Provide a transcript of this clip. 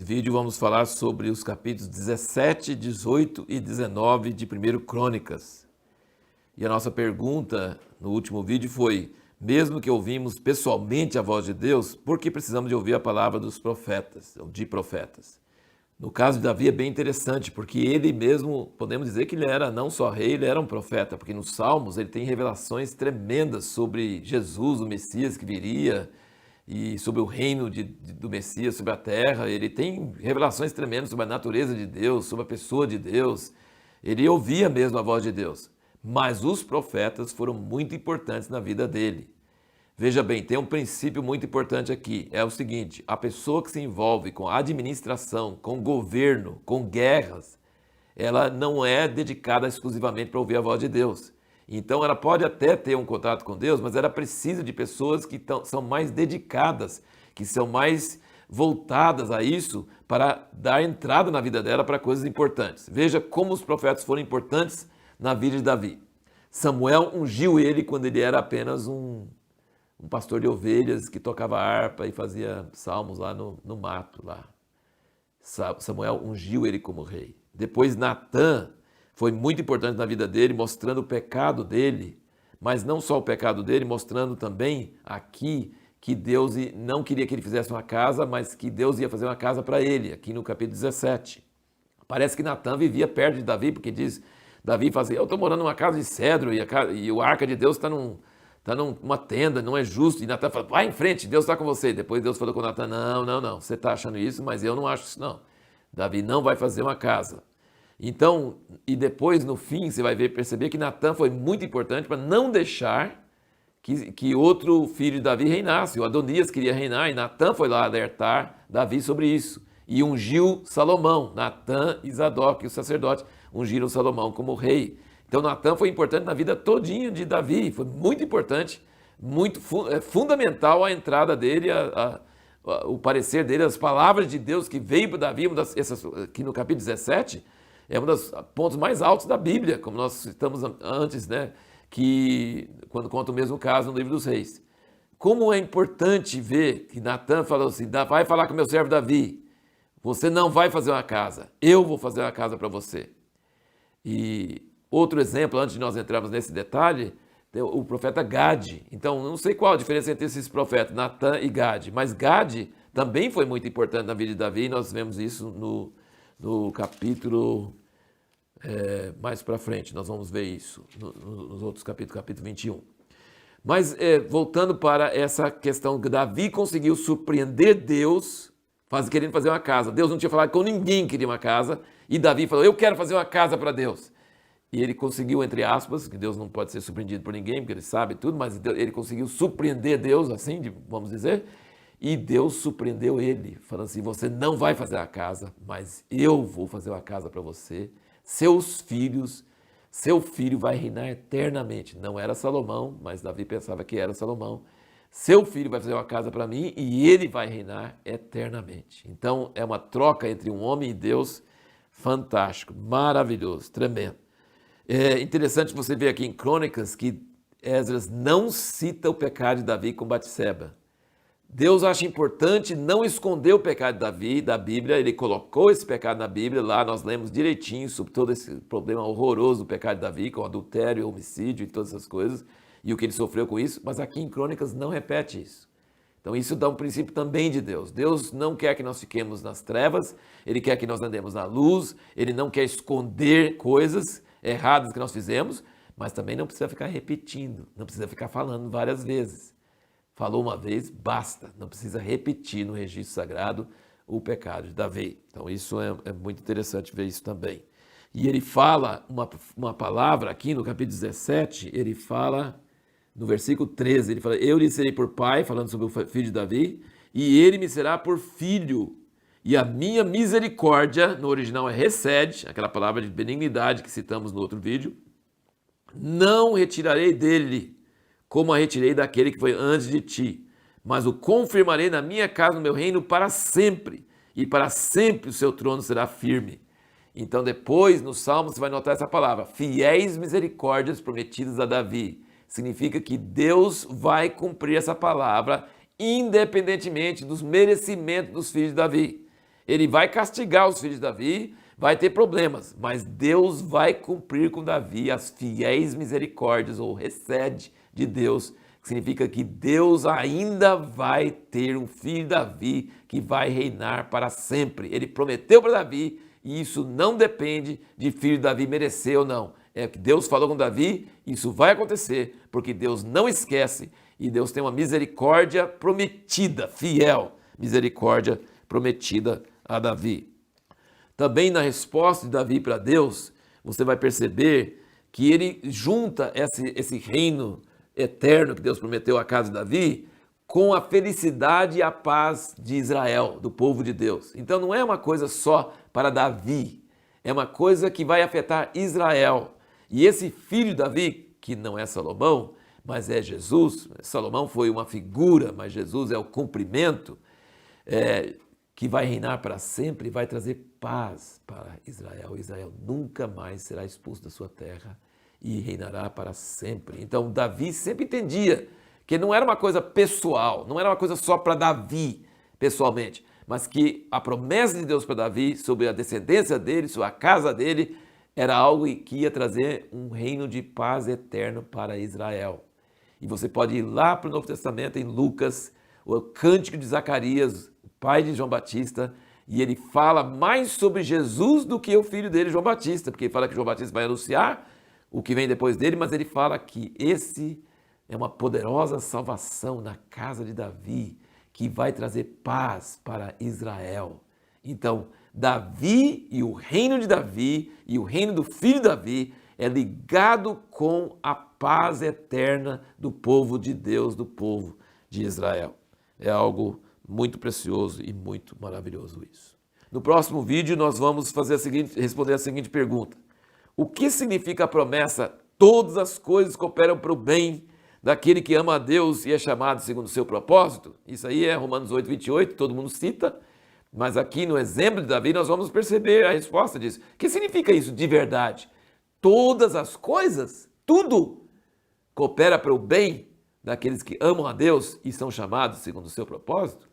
vídeo vamos falar sobre os capítulos 17, 18 e 19 de 1 Crônicas. E a nossa pergunta no último vídeo foi: mesmo que ouvimos pessoalmente a voz de Deus, por que precisamos de ouvir a palavra dos profetas, ou de profetas? No caso de Davi é bem interessante, porque ele mesmo, podemos dizer que ele era não só rei, ele era um profeta, porque nos Salmos ele tem revelações tremendas sobre Jesus, o Messias que viria, e sobre o reino do Messias, sobre a terra. Ele tem revelações tremendas sobre a natureza de Deus, sobre a pessoa de Deus. Ele ouvia mesmo a voz de Deus, mas os profetas foram muito importantes na vida dele. Veja bem, tem um princípio muito importante aqui, é o seguinte: a pessoa que se envolve com administração, com governo, com guerras, ela não é dedicada exclusivamente para ouvir a voz de Deus. Então ela pode até ter um contato com Deus, mas ela precisa de pessoas que são mais dedicadas, que são mais voltadas a isso para dar entrada na vida dela para coisas importantes. Veja como os profetas foram importantes na vida de Davi. Samuel ungiu ele quando ele era apenas um pastor de ovelhas que tocava harpa e fazia salmos lá no mato. Lá. Samuel ungiu ele como rei. Depois Natã foi muito importante na vida dele, mostrando o pecado dele, mas não só o pecado dele, mostrando também aqui que Deus não queria que ele fizesse uma casa, mas que Deus ia fazer uma casa para ele, aqui no capítulo 17. Parece que Natã vivia perto de Davi, porque Davi fazia: eu estou morando numa casa de cedro e o arca de Deus está numa tenda, não é justo. E Natã fala: vai em frente, Deus está com você. Depois Deus falou com Natã: não, você está achando isso, mas eu não acho isso não. Davi não vai fazer uma casa. Então, e depois no fim você vai perceber que Natã foi muito importante para não deixar que outro filho de Davi reinasse. O Adonias queria reinar e Natã foi lá alertar Davi sobre isso. E ungiu Salomão. Natã e Zadok, os sacerdotes, ungiram Salomão como rei. Então Natã foi importante na vida todinha de Davi, foi muito importante, muito fundamental a entrada dele, o parecer dele, as palavras de Deus que veio para Davi, aqui no capítulo 17, é um dos pontos mais altos da Bíblia, como nós citamos antes, né? Que quando conta o mesmo caso no livro dos Reis. Como é importante ver que Natã falou assim: vai falar com meu servo Davi, você não vai fazer uma casa, eu vou fazer uma casa para você. E outro exemplo, antes de nós entrarmos nesse detalhe, o profeta Gade. Então, não sei qual a diferença entre esses profetas, Natã e Gade, mas Gade também foi muito importante na vida de Davi, e nós vemos isso no capítulo mais para frente, nós vamos ver isso nos outros capítulos, capítulo 21. Mas voltando para essa questão que Davi conseguiu surpreender Deus, querendo fazer uma casa. Deus não tinha falado com ninguém que queria uma casa, e Davi falou: eu quero fazer uma casa para Deus. E ele conseguiu, entre aspas, que Deus não pode ser surpreendido por ninguém, porque ele sabe tudo, mas ele conseguiu surpreender Deus, assim, vamos dizer, e Deus surpreendeu ele, falando assim: você não vai fazer a casa, mas eu vou fazer uma casa para você, seu filho vai reinar eternamente. Não era Salomão, mas Davi pensava que era Salomão. Seu filho vai fazer uma casa para mim e ele vai reinar eternamente. Então é uma troca entre um homem e Deus fantástico, maravilhoso, tremendo. É interessante você ver aqui em Crônicas que Esdras não cita o pecado de Davi com Batseba. Deus acha importante não esconder o pecado de Davi da Bíblia, ele colocou esse pecado na Bíblia, lá nós lemos direitinho sobre todo esse problema horroroso do pecado de Davi, com adultério, homicídio e todas essas coisas, e o que ele sofreu com isso, mas aqui em Crônicas não repete isso. Então isso dá um princípio também de Deus. Deus não quer que nós fiquemos nas trevas, ele quer que nós andemos na luz, ele não quer esconder coisas erradas que nós fizemos, mas também não precisa ficar repetindo, não precisa ficar falando várias vezes. Falou uma vez, basta, não precisa repetir no registro sagrado o pecado de Davi. Então isso é muito interessante ver isso também. E ele fala uma palavra aqui no capítulo 17, ele fala no versículo 13, ele fala: eu lhe serei por pai, falando sobre o filho de Davi, e ele me será por filho. E a minha misericórdia, no original é hesed, aquela palavra de benignidade que citamos no outro vídeo, não retirarei dele, como a retirei daquele que foi antes de ti, mas o confirmarei na minha casa, no meu reino, para sempre, e para sempre o seu trono será firme. Então depois, no Salmo, você vai notar essa palavra: fiéis misericórdias prometidas a Davi. Significa que Deus vai cumprir essa palavra, independentemente dos merecimentos dos filhos de Davi. Ele vai castigar os filhos de Davi, vai ter problemas, mas Deus vai cumprir com Davi as fiéis misericórdias, ou recede de Deus, que significa que Deus ainda vai ter um filho de Davi que vai reinar para sempre. Ele prometeu para Davi, e isso não depende de filho de Davi merecer ou não. É que Deus falou com Davi, isso vai acontecer, porque Deus não esquece, e Deus tem uma misericórdia prometida, fiel, misericórdia prometida a Davi. Também na resposta de Davi para Deus, você vai perceber que ele junta esse reino eterno que Deus prometeu à casa de Davi com a felicidade e a paz de Israel, do povo de Deus. Então não é uma coisa só para Davi, é uma coisa que vai afetar Israel. E esse filho de Davi, que não é Salomão, mas é Jesus, Salomão foi uma figura, mas Jesus é o cumprimento, que vai reinar para sempre e vai trazer paz para Israel. Israel nunca mais será expulso da sua terra e reinará para sempre. Então Davi sempre entendia que não era uma coisa pessoal, não era uma coisa só para Davi pessoalmente, mas que a promessa de Deus para Davi sobre a descendência dele, sobre a casa dele, era algo que ia trazer um reino de paz eterno para Israel. E você pode ir lá para o Novo Testamento, em Lucas, o Cântico de Zacarias, o pai de João Batista, e ele fala mais sobre Jesus do que o filho dele, João Batista, porque ele fala que João Batista vai anunciar o que vem depois dele, mas ele fala que esse é uma poderosa salvação na casa de Davi, que vai trazer paz para Israel. Então, Davi e o reino de Davi e o reino do filho de Davi é ligado com a paz eterna do povo de Deus, do povo de Israel. É algo muito precioso e muito maravilhoso isso. No próximo vídeo nós vamos responder a seguinte pergunta: o que significa a promessa "todas as coisas cooperam para o bem daquele que ama a Deus e é chamado segundo o seu propósito"? Isso aí é Romanos 8, 28, todo mundo cita, mas aqui no exemplo de Davi nós vamos perceber a resposta disso. O que significa isso de verdade? Todas as coisas, tudo, coopera para o bem daqueles que amam a Deus e são chamados segundo o seu propósito?